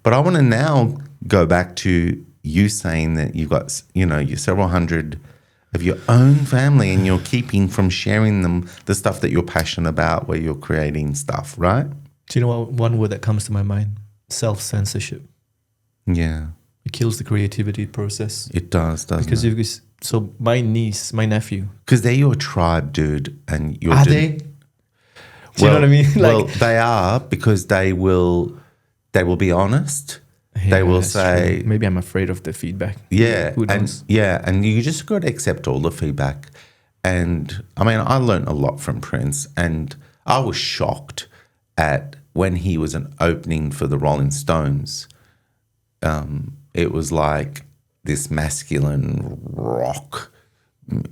But I want to now go back to you saying that you've got, you're several hundred of your own family and you're keeping from sharing them the stuff that you're passionate about where you're creating stuff, right? Do you know what one word that comes to my mind? Self-censorship. Yeah. It kills the creativity process. It does, doesn't Because it? if you, so my niece, my nephew. Because they're your tribe, dude. And you're Are they? Do you know what I mean? Well, they are, because they will be honest. They will that's say, true. Maybe I'm afraid of the feedback. yeah, Who knows? and you just got to accept all the feedback. And I mean, I learned a lot from Prince, and I was shocked at when he was an opening for the Rolling Stones. It was like this masculine rock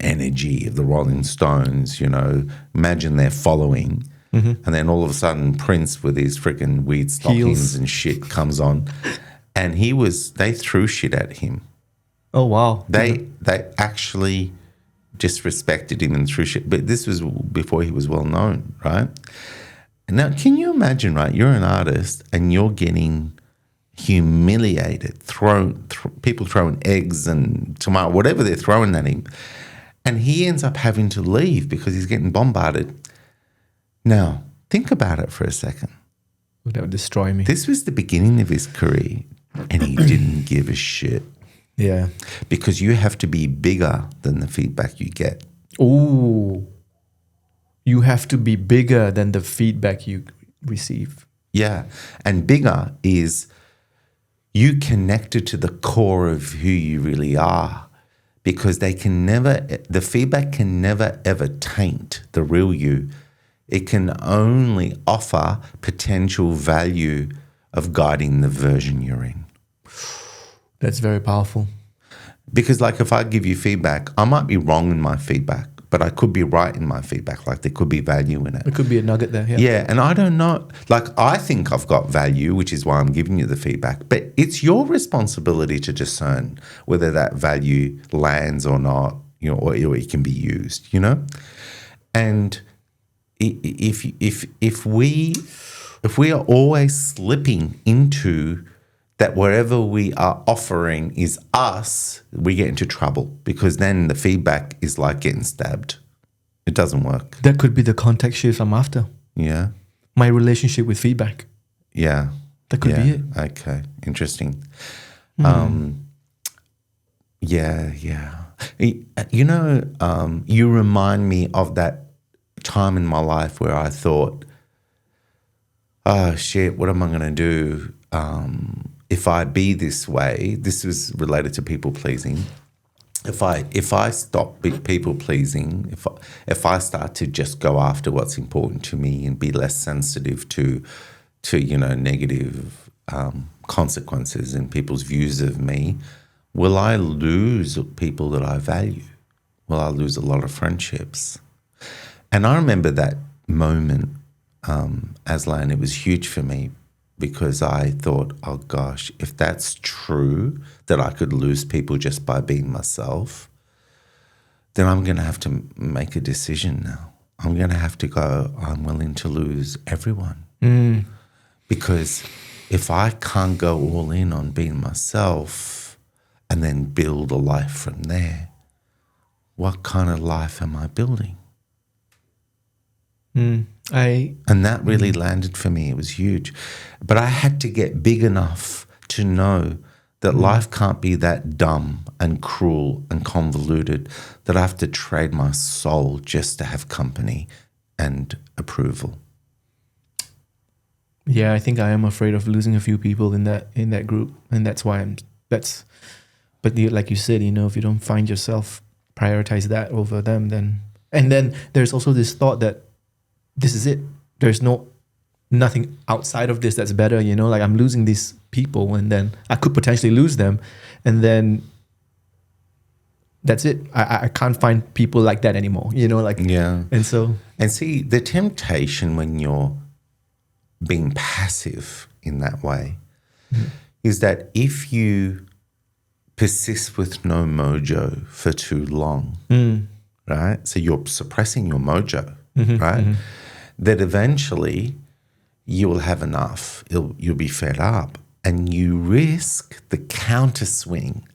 energy of the Rolling Stones, imagine their following. Mm-hmm. And then all of a sudden Prince with his freaking weird stockings and shit comes on. And they threw shit at him. Oh, wow. They actually disrespected him and threw shit. But this was before he was well known, right? And now, can you imagine, right? You're an artist and you're getting humiliated, people throwing eggs and tomato, whatever they're throwing at him. And he ends up having to leave because he's getting bombarded. Now, think about it for a second. That would destroy me. This was the beginning of his career and he didn't give a shit. Yeah. Because you have to be bigger than the feedback you get. Ooh. You have to be bigger than the feedback you receive. Yeah. And bigger is you connected to the core of who you really are, because the feedback can never, ever taint the real you. It can only offer potential value of guiding the version you're in. That's very powerful. Because like if I give you feedback, I might be wrong in my feedback, but I could be right in my feedback. Like there could be value in it. There could be a nugget there. Yeah. Yeah. And I don't know, like I think I've got value, which is why I'm giving you the feedback, but it's your responsibility to discern whether that value lands or not, or it can be used, And if we are always slipping into that wherever we are offering is us, we get into trouble, because then the feedback is like getting stabbed. It doesn't work. That could be the context shift I'm after. Yeah. My relationship with feedback. Yeah. That could be it. Okay. Interesting. Yeah. You remind me of that time in my life where I thought, oh shit, what am I going to do if I be this way? This was related to people pleasing. If I stop people pleasing, if I start to just go after what's important to me and be less sensitive to negative consequences and people's views of me, will I lose people that I value? Will I lose a lot of friendships? And I remember that moment, Aslan, it was huge for me, because I thought, oh gosh, if that's true, that I could lose people just by being myself, then I'm going to have to make a decision now. I'm going to have to go, I'm willing to lose everyone. Because if I can't go all in on being myself and then build a life from there, what kind of life am I building? And that really landed for me. It was huge. But I had to get big enough to know that life can't be that dumb and cruel and convoluted that I have to trade my soul just to have company and approval. Yeah, I think I am afraid of losing a few people in that group, and that's why but like you said, if you don't find yourself, prioritize that over them, then there's also this thought that this is it. There's nothing outside of this that's better, like I'm losing these people and then I could potentially lose them. And then that's it. I can't find people like that anymore, Yeah. And see, the temptation when you're being passive in that way is that if you persist with no mojo for too long, right? So you're suppressing your mojo, right? That eventually you will have enough. You'll be fed up and you risk the counter swing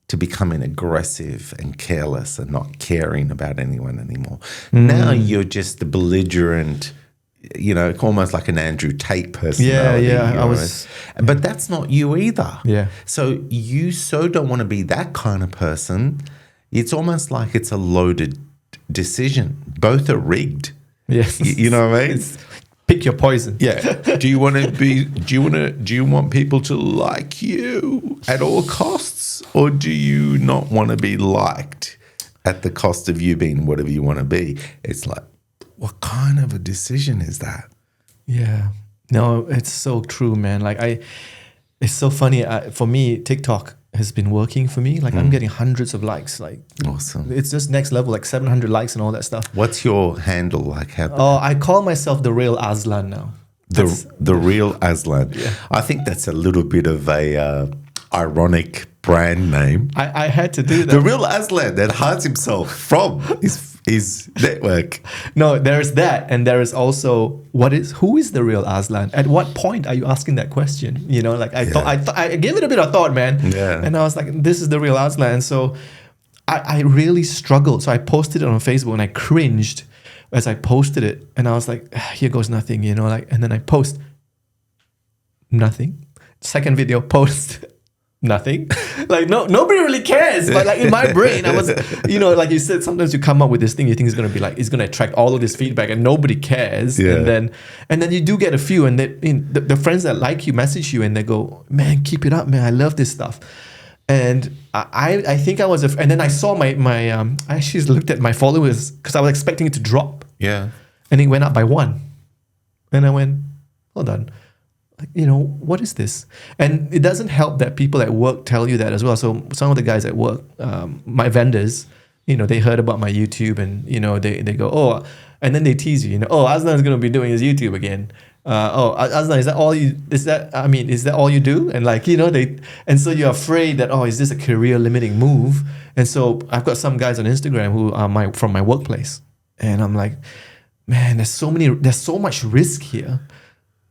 to becoming aggressive and careless and not caring about anyone anymore. Now you're just the belligerent, almost like an Andrew Tate personality. But that's not you either. Yeah. So you don't want to be that kind of person. It's almost like it's a loaded decision. Both are rigged. Yes. You know what I mean? Pick your poison. Yeah. Do you want people to like you at all costs, or do you not want to be liked at the cost of you being whatever you want to be? It's like, what kind of a decision is that? Yeah. No, it's so true, man. It's so funny. For me, TikTok has been working for me. I'm getting hundreds of likes. Awesome. It's just next level, 700 likes and all that stuff. What's your handle? I call myself the real Aslan now. The real Aslan. Yeah. I think that's a little bit of a ironic brand name. I had to do that. The real Aslan that hides himself from his network. No, there's that, and there is also who is the real Aslan? At what point are you asking that question? I gave it a bit of thought, man. Yeah. And I was like, this is the real Aslan. So I really struggled. So I posted it on Facebook and I cringed as I posted it, and I was like, here goes nothing, and then I post nothing. Second video, post nothing. Nobody really cares. But in my brain, I was, like you said, sometimes you come up with this thing you think is going to be it's going to attract all of this feedback, and nobody cares. Yeah. And then you do get a few, and the friends that like you message you and they go, man, keep it up, man. I love this stuff. And I think I was, and then I saw my I actually looked at my followers because I was expecting it to drop. Yeah. And it went up by 1. And I went, hold on. What is this? And it doesn't help that people at work tell you that as well. So some of the guys at work, my vendors, they heard about my YouTube, and, they go, oh, and then they tease you, oh, Aslan is going to be doing his YouTube again. Aslan, is that all you do? And and so you're afraid that, is this a career limiting move? And so I've got some guys on Instagram who are from my workplace. And I'm like, man, there's so much risk here,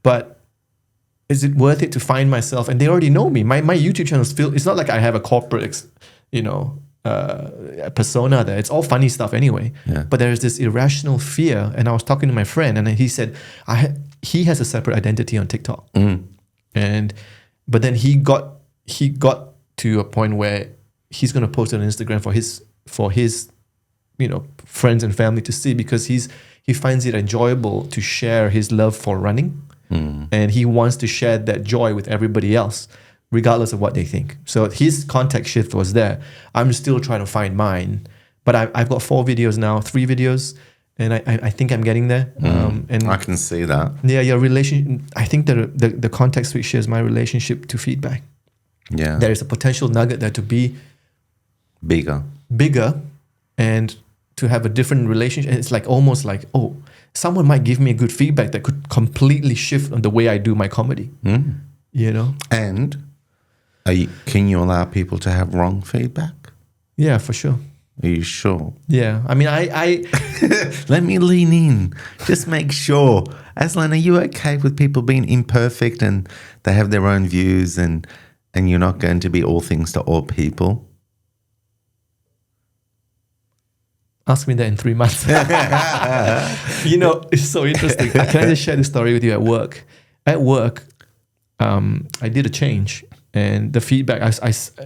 but is it worth it to find myself? And they already know me. My YouTube channel is filled. It's not like I have a corporate, persona there. It's all funny stuff anyway. Yeah. But there's this irrational fear. And I was talking to my friend, and he said he has a separate identity on TikTok. But then he got to a point where he's going to post it on Instagram for his friends and family to see, because he finds it enjoyable to share his love for running. And he wants to share that joy with everybody else, regardless of what they think. So his context shift was there. I'm still trying to find mine, but I've got 4 videos now, 3 videos, and I think I'm getting there. And I can see that. Yeah, your relation. I think the context switch shares my relationship to feedback. Yeah, there is a potential nugget there to be bigger, and to have a different relationship. It's almost like, someone might give me a good feedback that could completely shift on the way I do my comedy. And can you allow people to have wrong feedback? Yeah, for sure. Are you sure? Yeah. I mean, I let me lean in. Just make sure. Aslan, are you okay with people being imperfect and they have their own views, and you're not going to be all things to all people? Ask me that in 3 months. It's so interesting. Can I just share this story with you at work? At work, I did a change, and the feedback.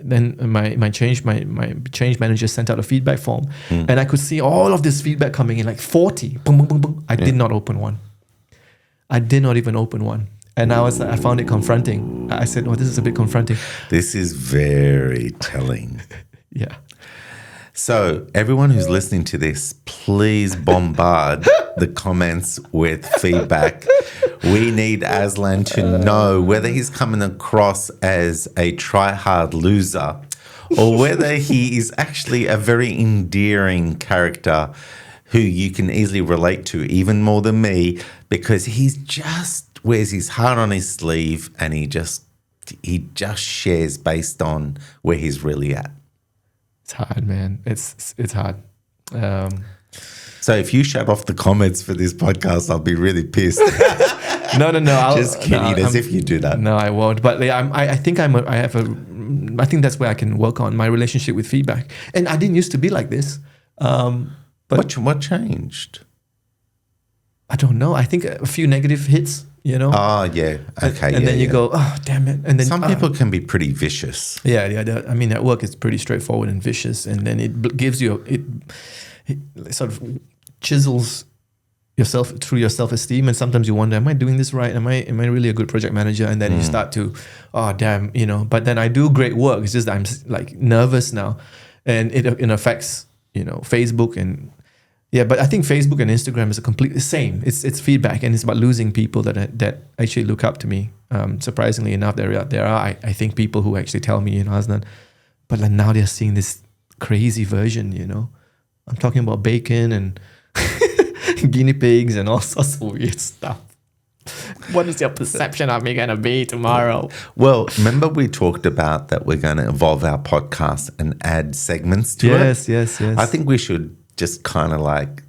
Then my change manager sent out a feedback form, and I could see all of this feedback coming in, 40. Boom, boom, boom, boom. I did not open one. I did not even open one, and I found it confronting. I said, "Oh, this is a bit confronting." This is very telling. Yeah. So everyone who's listening to this, please bombard the comments with feedback. We need Aslan to know whether he's coming across as a try-hard loser or whether he is actually a very endearing character who you can easily relate to, even more than me, because he's just wears his heart on his sleeve, and he just shares based on where he's really at. It's hard, man. It's hard. So if you shut off the comments for this podcast, I'll be really pissed. No. Just kidding, as if you do that. No, I won't. But yeah, I think I think that's where I can work on my relationship with feedback. And I didn't used to be like this. But What changed? I don't know. I think a few negative hits, Oh, yeah. Okay. And then you go, oh, damn it. And then some people can be pretty vicious. Yeah. I mean, at work, it's pretty straightforward and vicious. And then it gives you, it sort of chisels yourself through your self-esteem. And sometimes you wonder, am I doing this right? Am I really a good project manager? And then you start to, oh, damn, but then I do great work. It's just that I'm like nervous now. And it affects, Facebook and yeah, but I think Facebook and Instagram is a completely same. It's feedback, and it's about losing people that actually look up to me. Surprisingly enough, there are I think people who actually tell me, Hasnan, but like now they're seeing this crazy version. I'm talking about bacon and guinea pigs and all sorts of weird stuff. What is your perception of me going to be tomorrow? Well, remember we talked about that we're going to evolve our podcast and add segments to it? Yes. I think we should just kind of like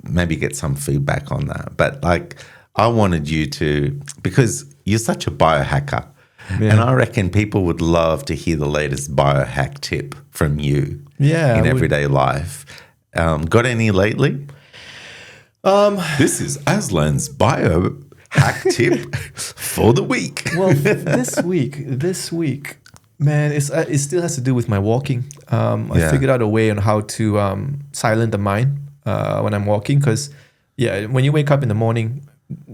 maybe get some feedback on that. But like I wanted you to, because you're such a biohacker, and I reckon people would love to hear the latest biohack tip from you in everyday life. Got any lately? This is Aslan's biohack tip for the week. Well, this week, man, it still has to do with my walking. I figured out a way on how to silent the mind when I'm walking, because when you wake up in the morning,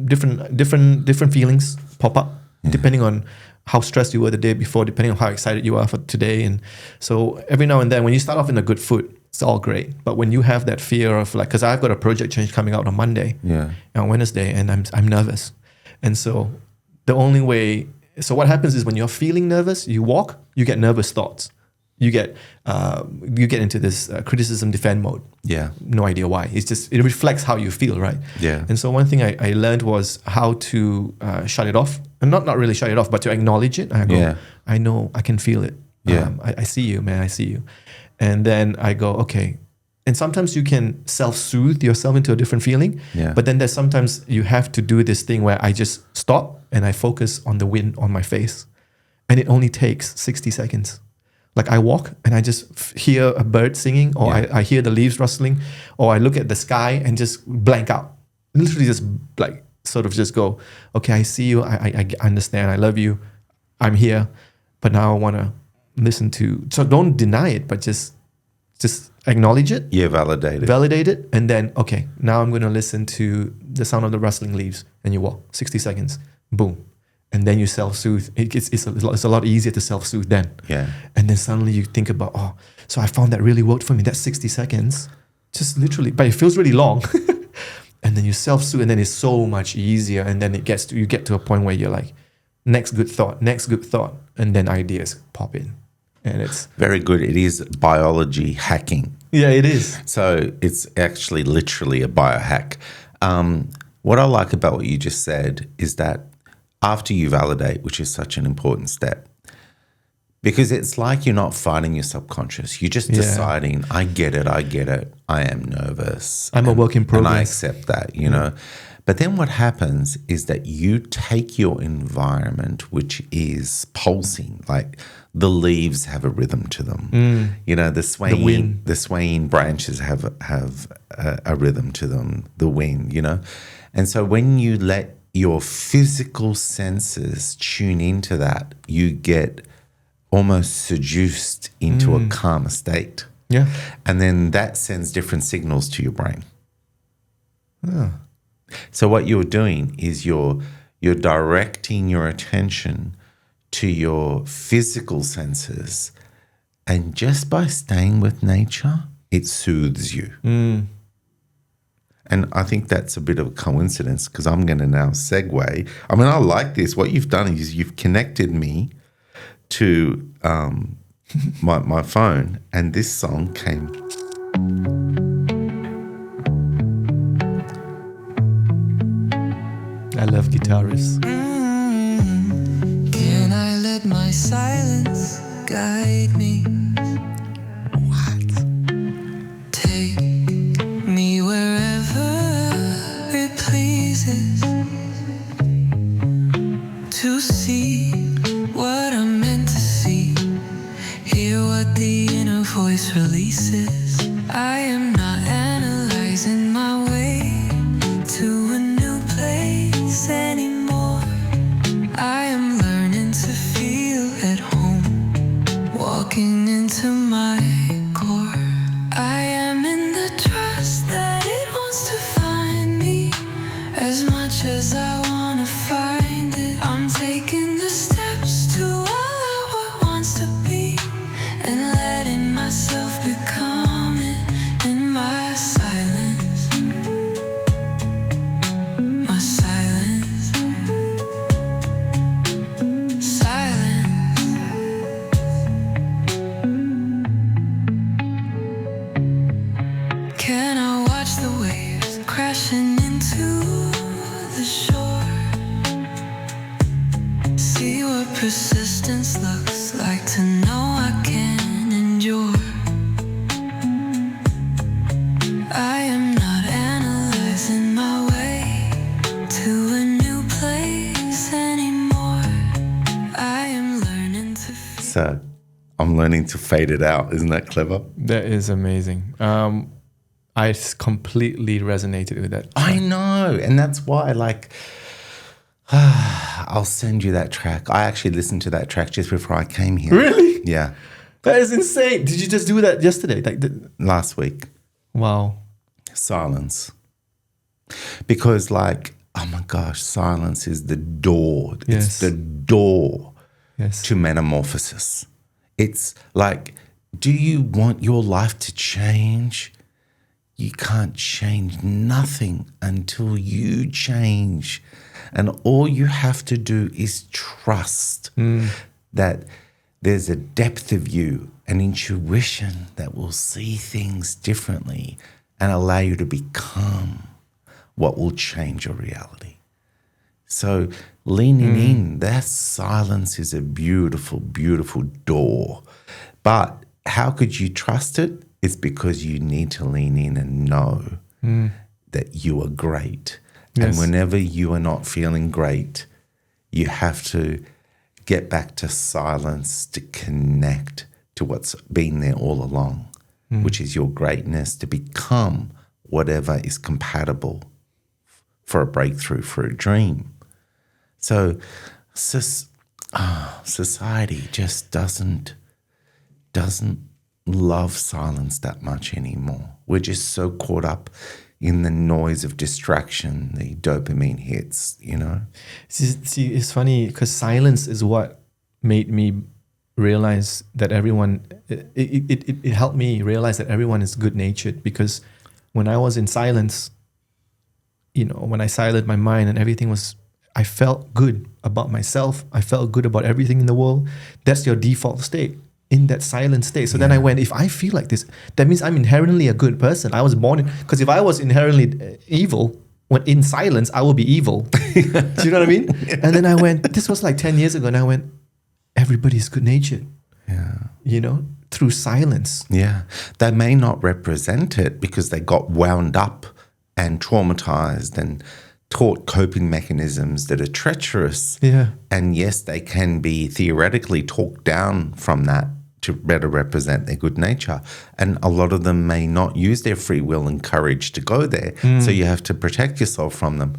different feelings pop up depending on how stressed you were the day before, depending on how excited you are for today. And so every now and then, when you start off in a good foot, it's all great. But when you have that fear of like, because I've got a project change coming out on Monday, and on Wednesday, and I'm nervous, and so the only way. So what happens is when you're feeling nervous, you walk, you get nervous thoughts. You get into this criticism defend mode. Yeah. No idea why. It's just, it reflects how you feel, right? Yeah. And so one thing I learned was how to shut it off. And not really shut it off, but to acknowledge it. I go, I know, I can feel it. Yeah. I see you, man, I see you. And then I go, okay. And sometimes you can self-soothe yourself into a different feeling. Yeah. But then there's sometimes you have to do this thing where I just stop and I focus on the wind on my face. And it only takes 60 seconds. Like I walk and I just hear a bird singing, or I hear the leaves rustling, or I look at the sky and just blank out. Literally just like sort of just go, okay, I see you. I understand. I love you. I'm here. But now I want to listen to, so don't deny it, but just acknowledge it. Yeah, validate it. And then, okay, now I'm going to listen to the sound of the rustling leaves, and you walk 60 seconds, boom. And then you self-soothe. It's a lot easier to self-soothe then. Yeah. And then suddenly you think about, oh, so I found that really worked for me. That's 60 seconds. Just literally, but it feels really long. And then you self-soothe, and then it's so much easier. And then you get to a point where you're like, next good thought. And then ideas pop in. And it's very good. It is biology hacking. Yeah, it is. So it's actually literally a biohack. What I like about what you just said is that after you validate, which is such an important step, because it's like you're not fighting your subconscious. You're just deciding, I get it. I am nervous. I'm a work in progress. And I accept that, you know. But then what happens is that you take your environment, which is pulsing, like the leaves have a rhythm to them. You know, the swaying branches have a rhythm to them, the wind, you know. And so when you let your physical senses tune into that, you get almost seduced into a calmer state. Yeah. And then that sends different signals to your brain. Oh. So what you're doing is you're directing your attention to your physical senses, and just by staying with nature, it soothes you. And I think that's a bit of a coincidence, because I'm going to now segue. I mean, I like this. What you've done is you've connected me to my phone, and this song came. I love guitarists. Can I let my silence guide me? What? Take me wherever it pleases. voice releases. I am not analyzing my way to a new place anymore. I am learning to feel at home, walking into my core. I am in the trust that it wants to find me as much as I want to find it. I'm taking the steps to allow what wants to be and letting myself become it in my silence. My silence. Silence. Can I watch the waves crashing into the shore? See what persistence looks like, to know I can endure. I am not analyzing my way to a new place anymore. I am learning to feel. So I'm learning to fade it out. Isn't that clever? That is amazing. I completely resonated with that. I know. And that's why, like, I'll send you that track. I actually listened to that track just before I came here. Really? Yeah. That is insane. Did you just do that yesterday? Last week. Wow. Silence. Because, like, oh my gosh, silence is the door. Yes. It's the door Yes. to metamorphosis. It's like, do you want your life to change? You can't change nothing until you change. And all you have to do is trust that there's a depth of you, an intuition that will see things differently and allow you to become what will change your reality. So leaning in, that silence is a beautiful, beautiful door. But how could you trust it? It's because you need to lean in and know that you are great. Yes. And whenever you are not feeling great, you have to get back to silence to connect to what's been there all along, which is your greatness, to become whatever is compatible for a breakthrough, for a dream. So society just doesn't love silence that much anymore. We're just so caught up in the noise of distraction, the dopamine hits, you know? See, it's funny because silence is what made me realize that everyone, it helped me realize that everyone is good-natured, because when I was in silence, you know, when I silenced my mind and everything was, I felt good about myself. I felt good about everything in the world. That's your default state, in that silent state. So then I went, if I feel like this, that means I'm inherently a good person. I was born in, because if I was inherently evil, when in silence, I will be evil. Do you know what I mean? And then I went, this was like 10 years ago, and I went, everybody's good natured. Yeah. You know, through silence. Yeah. They may not represent it because they got wound up and traumatized and taught coping mechanisms that are treacherous. Yeah. And yes, they can be theoretically talked down from that to better represent their good nature. And a lot of them may not use their free will and courage to go there. So you have to protect yourself from them.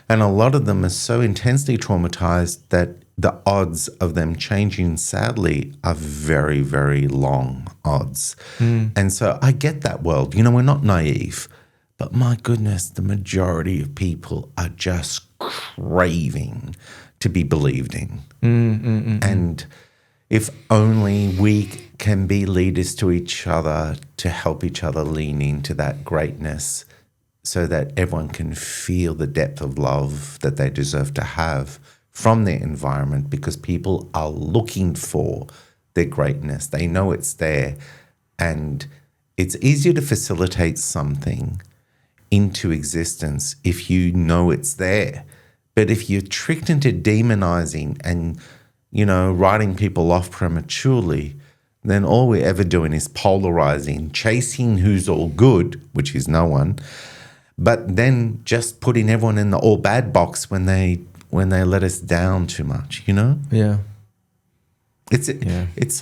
And a lot of them are so intensely traumatized that the odds of them changing, sadly, are very, very long odds. And so I get that world. You know, we're not naive. But my goodness, the majority of people are just craving to be believed in. And if only we can be leaders to each other to help each other lean into that greatness so that everyone can feel the depth of love that they deserve to have from their environment, because people are looking for their greatness. They know it's there. And it's easier to facilitate something into existence if you know it's there. But if you're tricked into demonizing and, you know, writing people off prematurely, then all we're ever doing is polarizing, chasing who's all good, which is no one, but then just putting everyone in the all bad box when they let us down too much, you know? Yeah. It's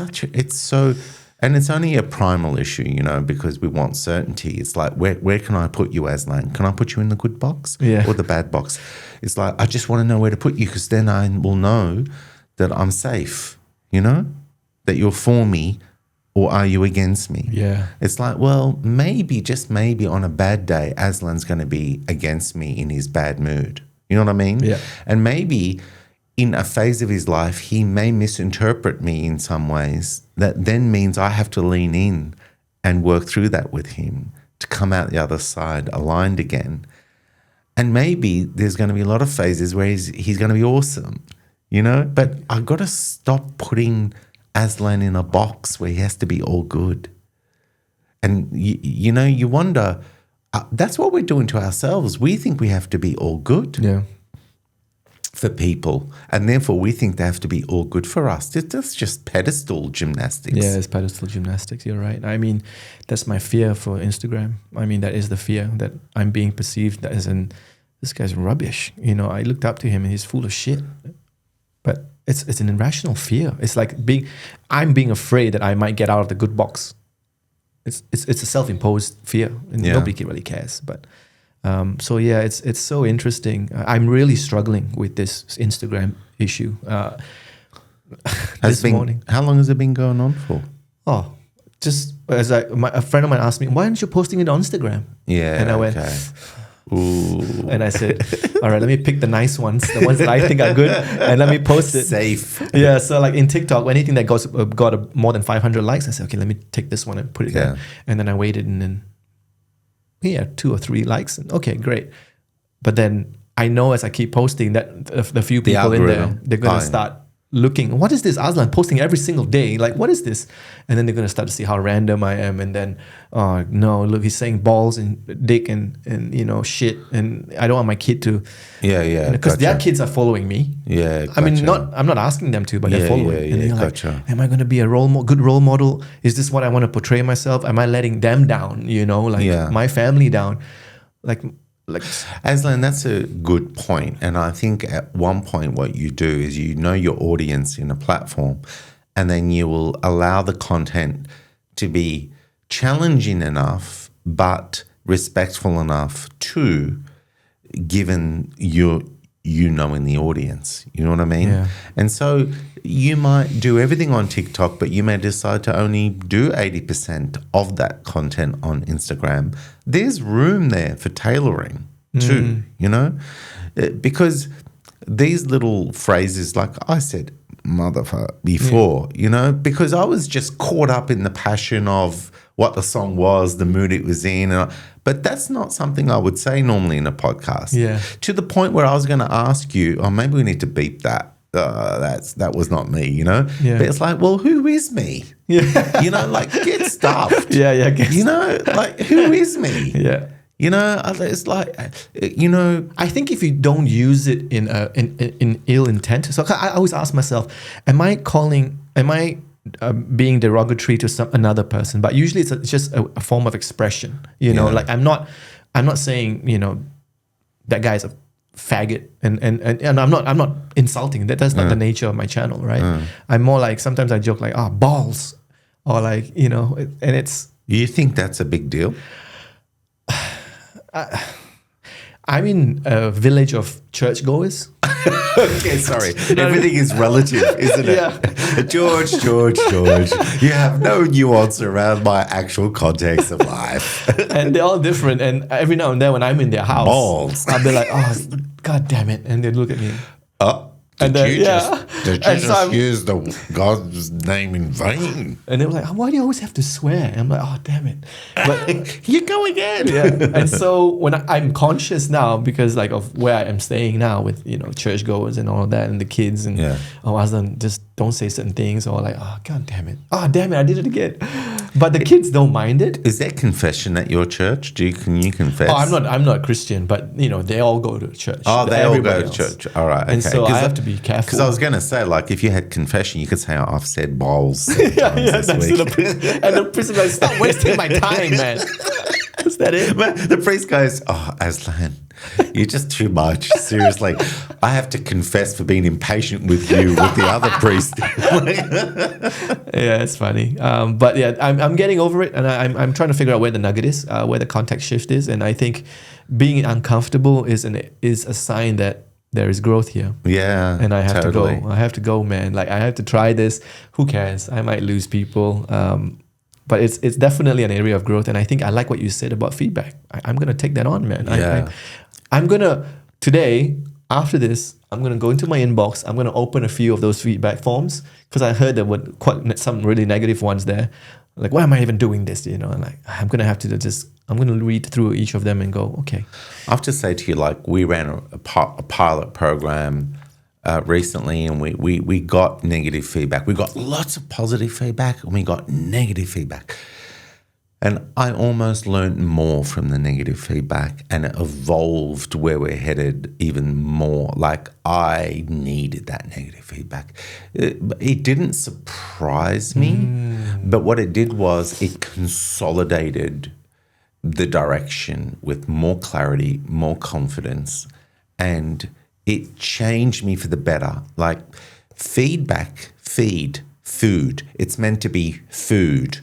so And it's only a primal issue, you know, because we want certainty. It's like, where can I put you, Aslan? Can I put you in the good box or the bad box? It's like, I just want to know where to put you, because then I will know that I'm safe, you know, that you're for me, or are you against me? Yeah. It's like, well, maybe, just maybe on a bad day, Aslan's going to be against me in his bad mood. You know what I mean? Yeah. And maybe in a phase of his life, he may misinterpret me in some ways. That then means I have to lean in and work through that with him to come out the other side aligned again. And maybe there's going to be a lot of phases where he's going to be awesome, you know? But I've got to stop putting Aslan in a box where he has to be all good. And, you know, you wonder, that's what we're doing to ourselves. We think we have to be all good. Yeah. For people, and therefore we think they have to be all good for us. That's just pedestal gymnastics. Yeah, it's pedestal gymnastics. You're right. I mean, that's my fear for Instagram. I mean, that is the fear that I'm being perceived as this guy's rubbish. You know, I looked up to him and he's full of shit. But it's an irrational fear. It's like I'm being afraid that I might get out of the good box. It's a self-imposed fear, and nobody really cares. But so yeah, it's so interesting. I'm really struggling with this Instagram issue. This morning. How long has it been going on for? Oh, just as a friend of mine asked me, why aren't you posting it on Instagram? Yeah, and I went, ooh. And I said, all right, let me pick the nice ones, the ones that I think are good, and let me post it. Safe. Yeah, so like in TikTok, anything that got more than 500 likes, I said, okay, let me take this one and put it there. And then I waited, and then 2 or 3 likes, and okay, great. But then I know as I keep posting that the few people in there, they're going to start looking, what is this Aslan posting every single day? Like, what is this? And then they're going to start to see how random I am. And then, oh, no, look, he's saying balls and dick and you know, shit. And I don't want my kid to. Yeah. Because their kids are following me. Yeah. I mean, I'm not asking them to, but they're following. And they're like, am I going to be a good role model? Is this what I want to portray myself? Am I letting them down? You know, like my family down? Like Aslan, that's a good point. And I think at one point what you do is you know your audience in a platform, and then you will allow the content to be challenging enough but respectful enough to, given you know in the audience. You know what I mean? Yeah. And so you might do everything on TikTok, but you may decide to only do 80% of that content on Instagram. There's room there for tailoring too, you know? Because these little phrases, like I said, motherfucker, before, you know, because I was just caught up in the passion of what the song was, the mood it was in. But that's not something I would say normally in a podcast. Yeah. To the point where I was going to ask you, oh, maybe we need to beep that. That was not me, you know? Yeah. But it's like, well, who is me? Yeah. You know, like, get stuffed. Yeah. You know, like, who is me? Yeah. You know, it's like, you know. I think if you don't use it in ill intent, so I always ask myself, am I being derogatory to another person? But usually it's just a form of expression, you know. Like I'm not saying, you know, that guy's a faggot, and I'm not insulting. That's not the nature of my channel, right? I'm more like, sometimes I joke like, balls, or like, you know, and it's. You think that's a big deal? I'm in a village of churchgoers. Okay, sorry. Everything is relative, isn't it? Yeah. George. You have no nuance around my actual context of life. And they're all different. And every now and then when I'm in their house, balls, I'll be like, oh, God damn it. And they look at me. Did you just use the God's name in vain? And they were like, why do you always have to swear? And I'm like, oh, damn it. But you go again. Yeah. And so when I'm conscious now, because like of where I am staying now with, you know, churchgoers and all of that, and the kids, and Aslan, just don't say certain things, or like, oh, God damn it. Oh, damn it, I did it again. But the kids don't mind it. Is there confession at your church? Can you confess? Oh, I'm not Christian, but you know, they all go to church. Oh, they all go to church. All right. Okay. And so I have to be careful. Because I was going to say, like, if you had confession, you could say, I've said balls. Yeah, that's the priest. And the priest is like, stop wasting my time, man. Is that it? But the priest goes, oh, Aslan, You're just too much. Seriously. I have to confess for being impatient with you, with the other priest. Yeah, it's funny. But yeah, I'm getting over it, and I'm trying to figure out where the nugget is, where the context shift is, and I think being uncomfortable is a sign that there is growth here. Yeah, And I have totally. to go. I have to go, man. Like, I have to try this. Who cares? I might lose people. But it's definitely an area of growth, and I think I like what you said about feedback. I'm gonna take that on, man. Yeah. I'm gonna today, after this, I'm gonna go into my inbox. I'm gonna open a few of those feedback forms, because I heard there were quite some really negative ones there. Like, why am I even doing this? You know, and like, I'm gonna have to I'm gonna read through each of them and go, okay. I have to say to you, like, we ran a pilot program recently, and we got negative feedback. We got lots of positive feedback, and we got negative feedback. And I almost learned more from the negative feedback, and it evolved where we're headed even more. Like, I needed that negative feedback. It didn't surprise me, but what it did was it consolidated the direction with more clarity, more confidence, and it changed me for the better. Like, feedback, food. It's meant to be food.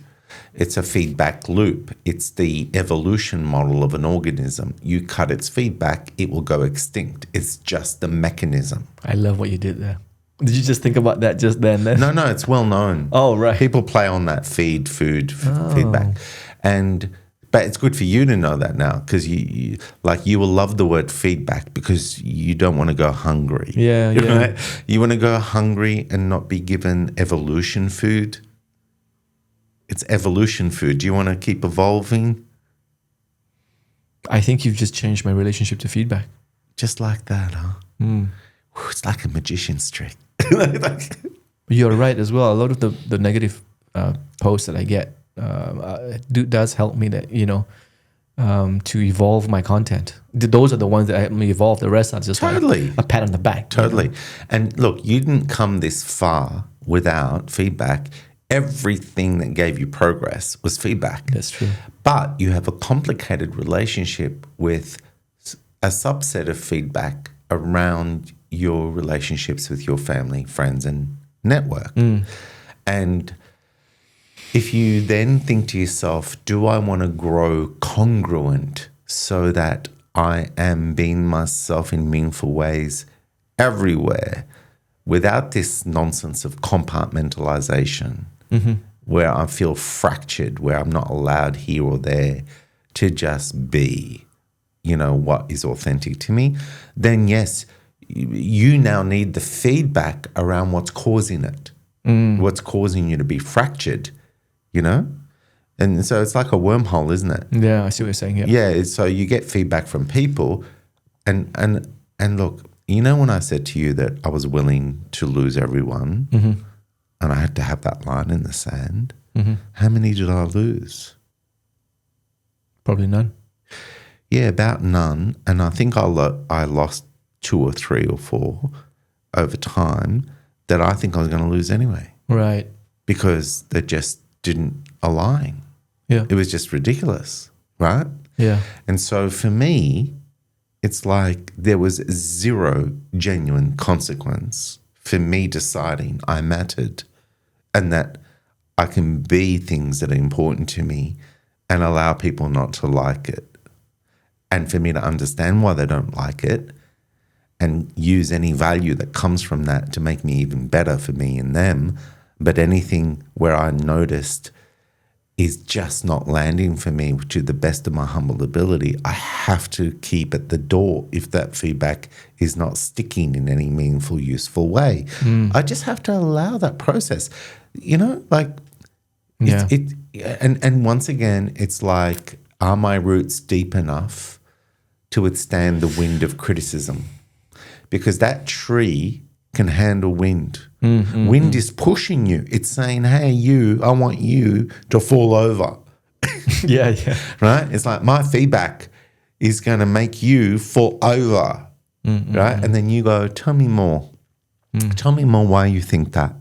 It's a feedback loop. It's the evolution model of an organism. You cut its feedback, it will go extinct. It's just the mechanism. I love what you did there. Did you just think about that just then? No, it's well known. Oh, right. People play on that feedback. But it's good for you to know that now, because you will love the word feedback, because you don't want to go hungry. Yeah. Right? You want to go hungry and not be given evolution food. It's evolution food. Do you want to keep evolving? I think you've just changed my relationship to feedback. Just like that, huh? It's like a magician's trick. You're right as well. A lot of the negative posts that I get does help me that, to evolve my content. Those are the ones that help me evolve. The rest are just Totally. like a pat on the back. Totally. And look, you didn't come this far without feedback. Everything that gave you progress was feedback. That's true. But you have a complicated relationship with a subset of feedback around your relationships with your family, friends, and network. And if you then think to yourself, do I want to grow congruent so that I am being myself in meaningful ways everywhere without this nonsense of compartmentalization, where I feel fractured, where I'm not allowed here or there to just be, what is authentic to me, then yes, you now need the feedback around what's causing it, what's causing you to be fractured, And so it's like a wormhole, isn't it? Yeah, I see what you're saying. Yeah. Yeah, so you get feedback from people, and look, when I said to you that I was willing to lose everyone, and I had to have that line in the sand, how many did I lose? Probably none. Yeah, about none. And I think I lost 2 or 3 or 4 over time that I think I was going to lose anyway. Right. Because they just didn't align. Yeah. It was just ridiculous, right? Yeah. And so for me, it's like there was 0 genuine consequence for me deciding I mattered and that I can be things that are important to me and allow people not to like it. And for me to understand why they don't like it and use any value that comes from that to make me even better for me and them. But anything where I noticed is just not landing for me to the best of my humble ability, I have to keep at the door if that feedback is not sticking in any meaningful, useful way. I just have to allow that process. Yeah. And once again, it's like, are my roots deep enough to withstand the wind of criticism? Because that tree can handle wind. Wind is pushing you. It's saying, hey, I want you to fall over. Yeah. Right? It's like my feedback is going to make you fall over. Right? And then you go, tell me more. Tell me more why you think that.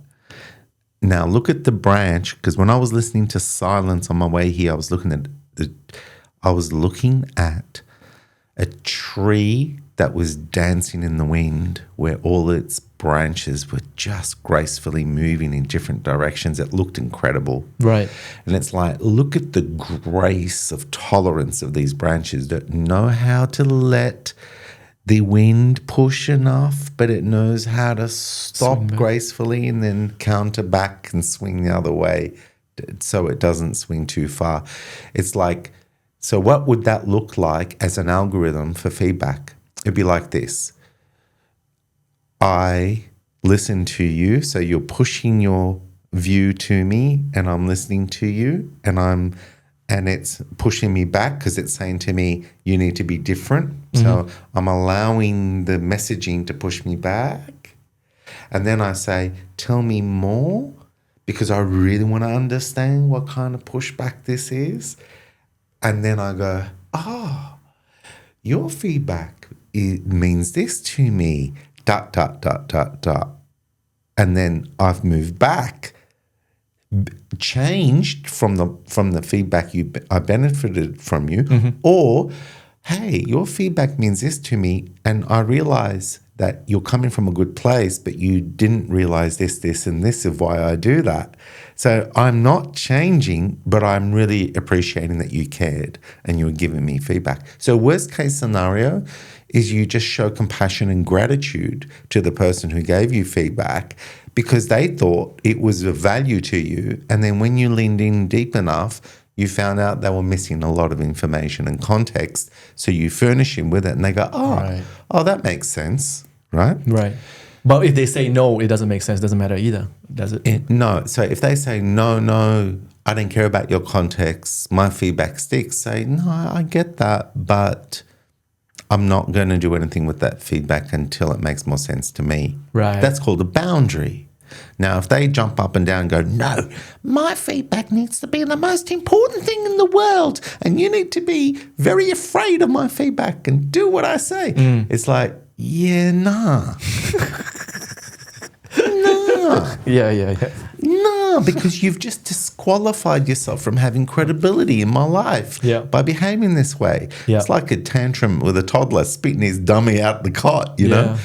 Now look at the branch, because when I was listening to silence on my way here, I was looking at a tree that was dancing in the wind, where all its branches were just gracefully moving in different directions. It looked incredible. Right. And it's like, look at the grace of tolerance of these branches that know how to let the wind push enough, but it knows how to stop gracefully and then counter back and swing the other way so it doesn't swing too far. It's like, so what would that look like as an algorithm for feedback? It'd be like this. I listen to you, so you're pushing your view to me, and I'm listening to you, and it's pushing me back because it's saying to me, you need to be different. So I'm allowing the messaging to push me back. And then I say, tell me more, because I really want to understand what kind of pushback this is. And then I go, your feedback, it means this to me, ... And then I've moved back, changed from the feedback I benefited from you, or, hey, your feedback means this to me, and I realize that you're coming from a good place, but you didn't realize this, and this of why I do that. So I'm not changing, but I'm really appreciating that you cared and you were giving me feedback. So worst case scenario is you just show compassion and gratitude to the person who gave you feedback because they thought it was of value to you. And then when you leaned in deep enough, you found out they were missing a lot of information and context. So you furnish him with it and they go, oh, that makes sense, right? Right. But if they say no, it doesn't make sense. It doesn't matter either, does it? No. So if they say, no, I don't care about your context, my feedback sticks, say, no, I get that, but I'm not going to do anything with that feedback until it makes more sense to me. Right. That's called a boundary. Now, if they jump up and down and go, no, my feedback needs to be the most important thing in the world, and you need to be very afraid of my feedback and do what I say. It's like, yeah, nah. Nah. Yeah. No, because you've just disqualified yourself from having credibility in my life by behaving this way. Yeah. It's like a tantrum with a toddler spitting his dummy out the cot, you know?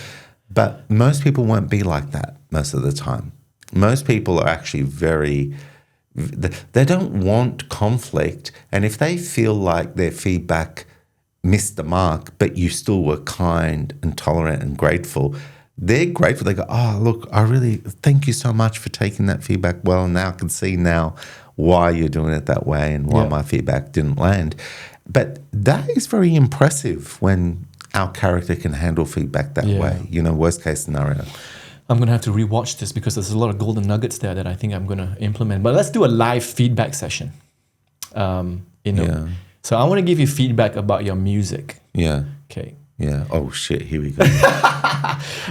But most people won't be like that most of the time. Most people are actually they don't want conflict. And if they feel like their feedback missed the mark, but you still were kind and tolerant and grateful, they're grateful. They go, oh, look, I really thank you so much for taking that feedback well. And now I can see now why you're doing it that way and why my feedback didn't land. But that is very impressive when our character can handle feedback that way, worst case scenario. I'm going to have to rewatch this because there's a lot of golden nuggets there that I think I'm going to implement. But let's do a live feedback session. So I want to give you feedback about your music. Yeah. Okay. Yeah. Oh, shit. Here we go.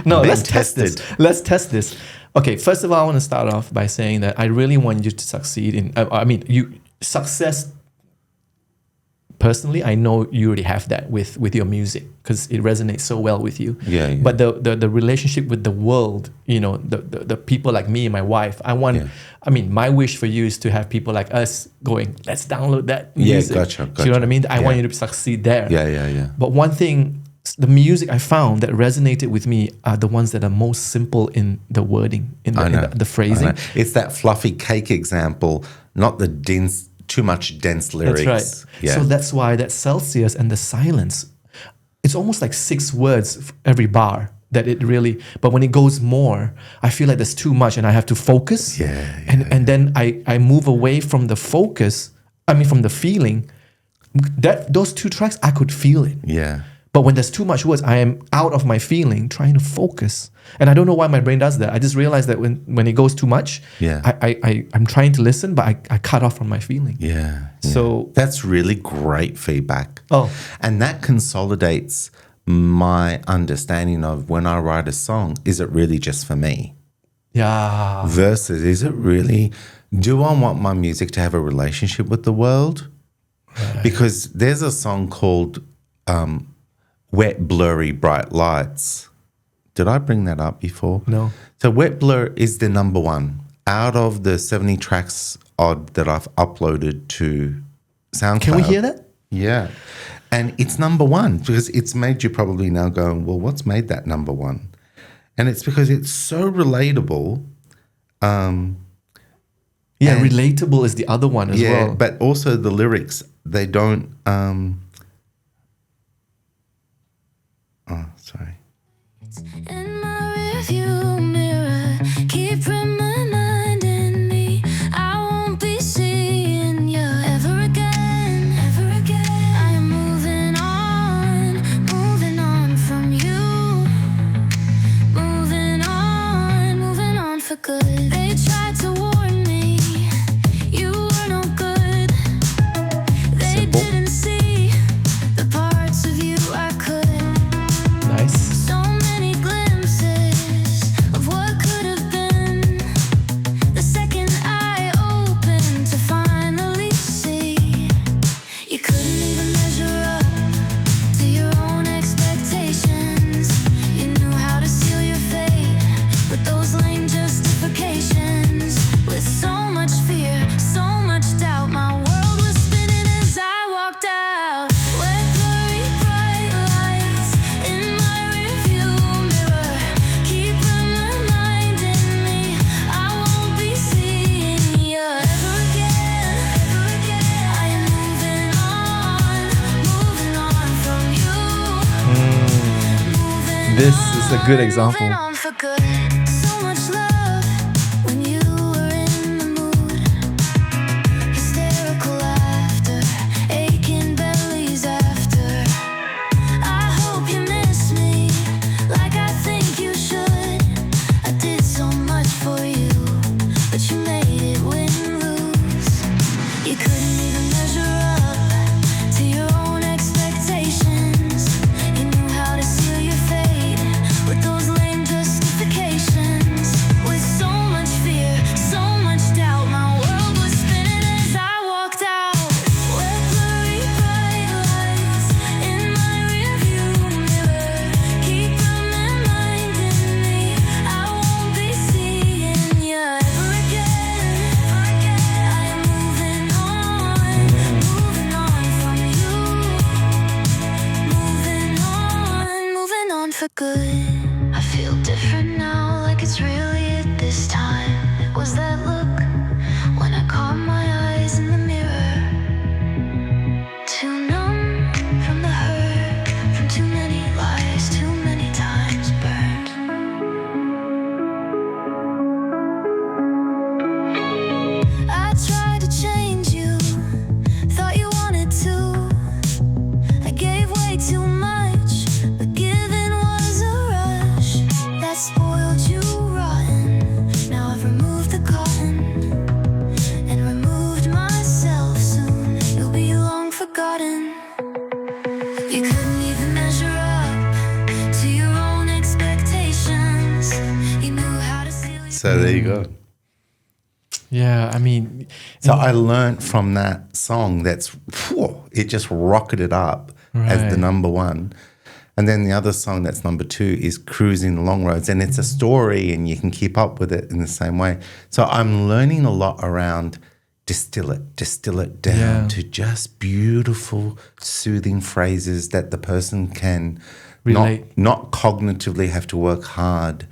No, let's test this. Let's test this. Okay. First of all, I want to start off by saying that I really want you to succeed in, success. Personally, I know you already have that with your music because it resonates so well with you. Yeah. But the relationship with the world, the people like me and my wife, my wish for you is to have people like us going, let's download that music. Gotcha. Do you know what I mean? I want you to succeed there. Yeah. But one thing, the music I found that resonated with me are the ones that are most simple in the wording, in the phrasing. It's that fluffy cake example, not the too much dense lyrics. That's right. Yeah. So that's why that Celsius and the silence, it's almost like 6 words every bar that it really, but when it goes more, I feel like there's too much and I have to focus. And then I move away from the focus, from the feeling. Those 2 tracks, I could feel it. Yeah. But when there's too much words, I am out of my feeling, trying to focus. And I don't know why my brain does that. I just realized that when it goes too much, I'm trying to listen, but I cut off from my feeling. Yeah. So that's really great feedback. Oh. And that consolidates my understanding of when I write a song, is it really just for me? Yeah. Versus, is it really, do I want my music to have a relationship with the world? Right. Because there's a song called Wet, Blurry, Bright Lights. Did I bring that up before? No. So Wet Blur is the number one out of the 70 tracks odd that I've uploaded to SoundCloud. Can we hear that? Yeah. And it's number one because it's made you probably now going, well, what's made that number one? And it's because it's so relatable. Relatable is the other one as well. But also the lyrics, they don't. Sorry. In my rearview mirror, keep reminding me I won't be seeing you ever again, ever again. I am moving on from you, moving on for good. They tried to warn me you were no good. They Simple. didn't see the parts of you I could. Nice. So many glimpses of what could have been. The second I opened to finally see, you couldn't even measure up to your own expectations. You knew how to seal your fate with those lame justifications. With so much fear, so much doubt, my world was spinning as I walked out. With blurry bright lights in my rearview mirror, keep reminding me I won't be seeing you ever again, ever again. I am moving on from you. This is a good example. Moving on for good. So much love when you were in the mood. Hysterical laughter, aching bellies after. I hope you miss me like I think you should. I did so much for you, but you made it win-lose. You couldn't even measure up to your own expectations. You knew how to seal your fate with those lame justifications. With so much fear, so much doubt, my world was spinning as I walked out. With blurry bright lights in my rearview mirror, keep reminding me I won't be seeing you ever again, ever again. I am moving on from you. Moving on for good. I feel different now, like it's really it this time. Was that look when I caught my eyes in the mirror? Too numb from the hurt, from too many lies, too many times burned. I tried to change you, thought you wanted to. I gave way too much, but giving was a rush that spoiled you rotten. Now I've removed the cotton and removed myself. Soon you'll be long forgotten. You couldn't even measure up to your own expectations. You knew how to seal your So there you go. Yeah, I mean, So I learned from that song it just rocketed up as the Right. number one. And then the other song that's number two is Cruising the Long Roads. And it's a story and you can keep up with it in the same way. So I'm learning a lot around distill it down Yeah. to just beautiful, soothing phrases that the person can Relate. not cognitively have to work hard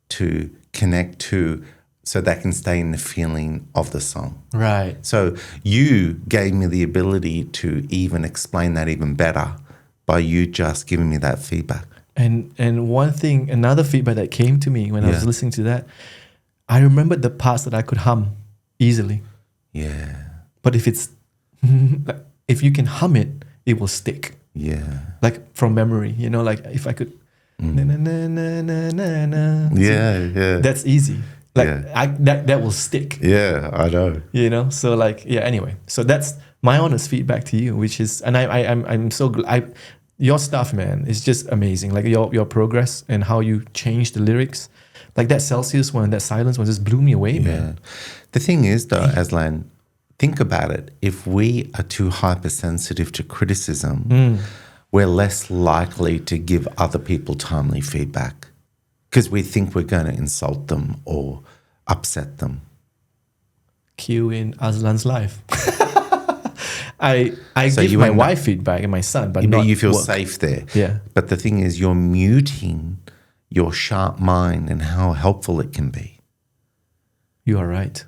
to connect to so they can stay in the feeling of the song. Right. So you gave me the ability to even explain that even better by you just giving me that feedback. And another feedback that came to me when I was Yeah. listening to that, I remembered the parts that I could hum easily. Yeah, But if you can hum it, it will stick. yeah, Like from memory, like if I could, na, na, na, na, na, na, na. yeah. That's easy. Like Yeah. that will stick. Yeah, I know. So anyway, so that's my honest feedback to you, which is, and I'm so glad. Your stuff, man, is just amazing. Like your progress and how you change the lyrics, like that Celsius one, that Silence one, just blew me away, man. The thing is, though, Aslan, think about it. If we are too hypersensitive to criticism, we're less likely to give other people timely feedback because we think we're going to insult them or upset them. Cue in Aslan's life. I So give you my end up- wife feedback and my son, but You know, not you feel work. safe there. Yeah. But the thing is, you're muting your sharp mind and how helpful it can be. You are right.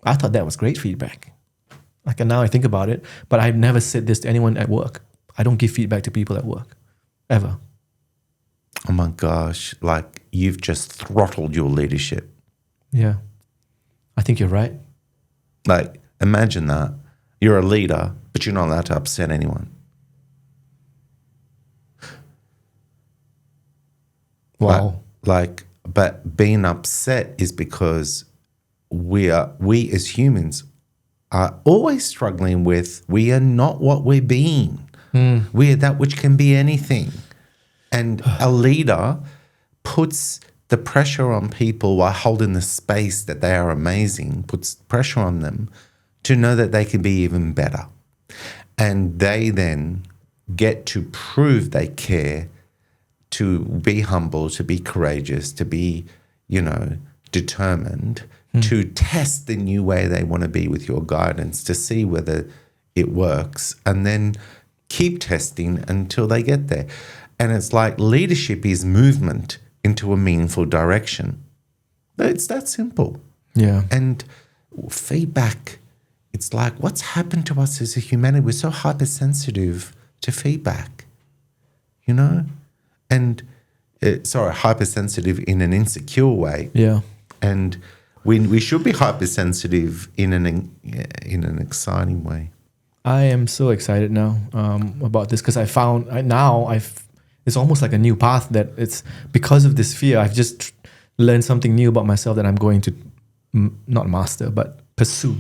I thought that was great feedback. Like, and now I think about it, but I've never said this to anyone at work. I don't give feedback to people at work, ever. Oh my gosh, like you've just throttled your leadership. Yeah. I think you're right. Like, imagine that. You're a leader, but you're not allowed to upset anyone. Wow. But being upset is because we as humans are always struggling with, we are not what we're being. We are that which can be anything. And a leader puts the pressure on people while holding the space that they are amazing, puts pressure on them to know that they can be even better. And they then get to prove they care, to be humble, to be courageous, to be, determined, to test the new way they want to be with your guidance, to see whether it works, and then keep testing until they get there. And it's like leadership is movement into a meaningful direction. It's that simple. Yeah. And feedback, it's like, what's happened to us as a humanity? We're so hypersensitive to feedback, And hypersensitive in an insecure way. Yeah. And we should be hypersensitive in an exciting way. I am so excited now about this because I found it's almost like a new path that it's because of this fear. I've just learned something new about myself that I'm going to not master, but pursue.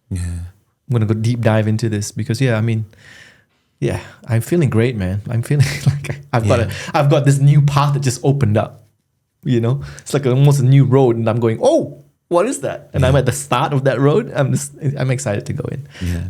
Yeah. I'm going to go deep dive into this because, I'm feeling great, man. I'm feeling like I've got this new path that just opened up, It's like almost a new road and I'm going, oh, what is that? And I'm at the start of that road. I'm excited to go in. Yeah.